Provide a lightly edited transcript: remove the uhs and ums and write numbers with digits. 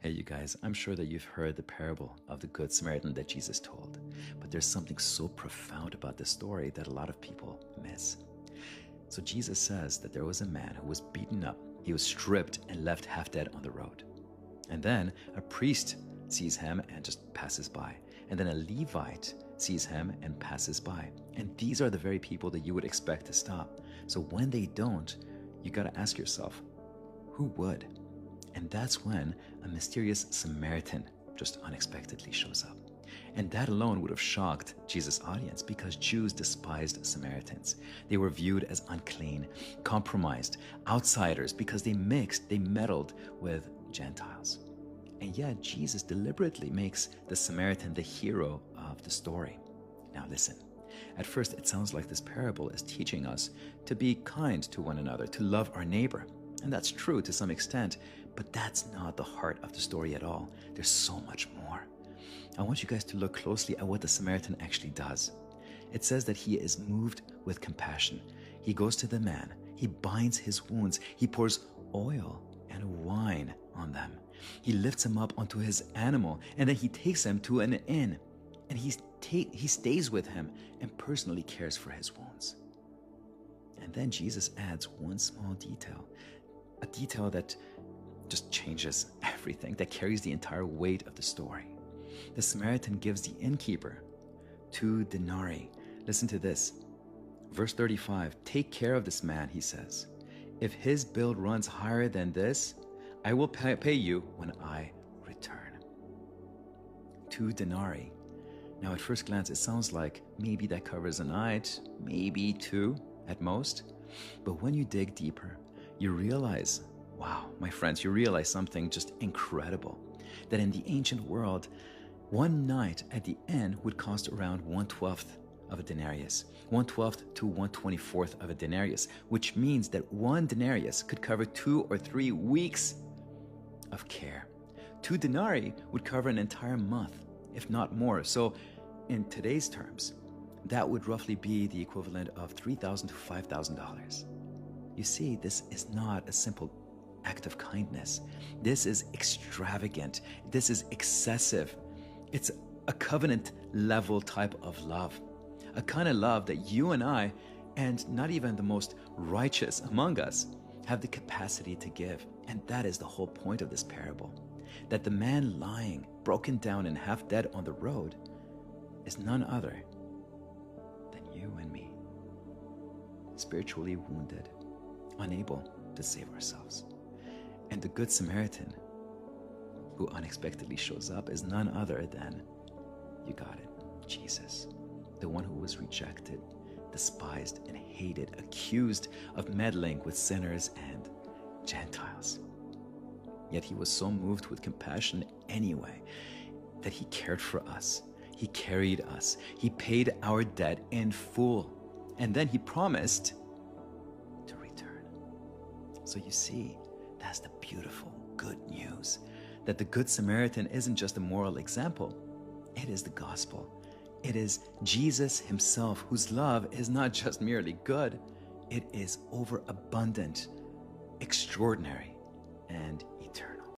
Hey, you guys, I'm sure that you've heard the parable of the Good Samaritan that Jesus told, but there's something so profound about this story that a lot of people miss. So Jesus says that there was a man who was beaten up, he was stripped and left half dead on the road. And then a priest sees him and just passes by. And then a Levite sees him and passes by. And these are the very people that you would expect to stop. So when they don't, you got to ask yourself, who would? And that's when a mysterious Samaritan just unexpectedly shows up. And that alone would have shocked Jesus' audience because Jews despised Samaritans. They were viewed as unclean, compromised, outsiders because they meddled with Gentiles. And yet Jesus deliberately makes the Samaritan the hero of the story. Now listen, at first it sounds like this parable is teaching us to be kind to one another, to love our neighbor. And that's true to some extent, but that's not the heart of the story at all. There's so much more. I want you guys to look closely at what the Samaritan actually does. It says that he is moved with compassion. He goes to the man, he binds his wounds, he pours oil and wine on them. He lifts him up onto his animal, and then he takes him to an inn, and he stays with him and personally cares for his wounds. And then Jesus adds one small detail, a detail that just changes everything, that carries the entire weight of the story. The Samaritan gives the innkeeper 2 denarii. Listen to this. Verse 35, take care of this man, he says. If his bill runs higher than this, I will pay you when I return. 2 denarii. Now at first glance, it sounds like maybe that covers a night, maybe 2 at most. But when you dig deeper, you realize, wow, my friends, you realize something just incredible. That in the ancient world, one night at the inn would cost around 1/12 of a denarius, 1/12 to 1/24 of a denarius, which means that 1 denarius could cover 2 or 3 weeks of care. 2 denarii would cover an entire month, if not more. So in today's terms, that would roughly be the equivalent of $3,000 to $5,000. You see, this is not a simple act of kindness. This is extravagant. This is excessive. It's a covenant level type of love, a kind of love that you and I, and not even the most righteous among us, have the capacity to give. And that is the whole point of this parable, that the man lying, broken down and half dead on the road is none other than you and me, spiritually wounded, unable to save ourselves. And the Good Samaritan who unexpectedly shows up is none other than, you got it, Jesus, the one who was rejected, despised and hated, accused of meddling with sinners and Gentiles. Yet he was so moved with compassion anyway that he cared for us. He carried us. He paid our debt in full. And then he promised to return. So you see, that's the beautiful good news, that the Good Samaritan isn't just a moral example. It is the gospel. It is Jesus himself, whose love is not just merely good, it is overabundant, extraordinary, and eternal.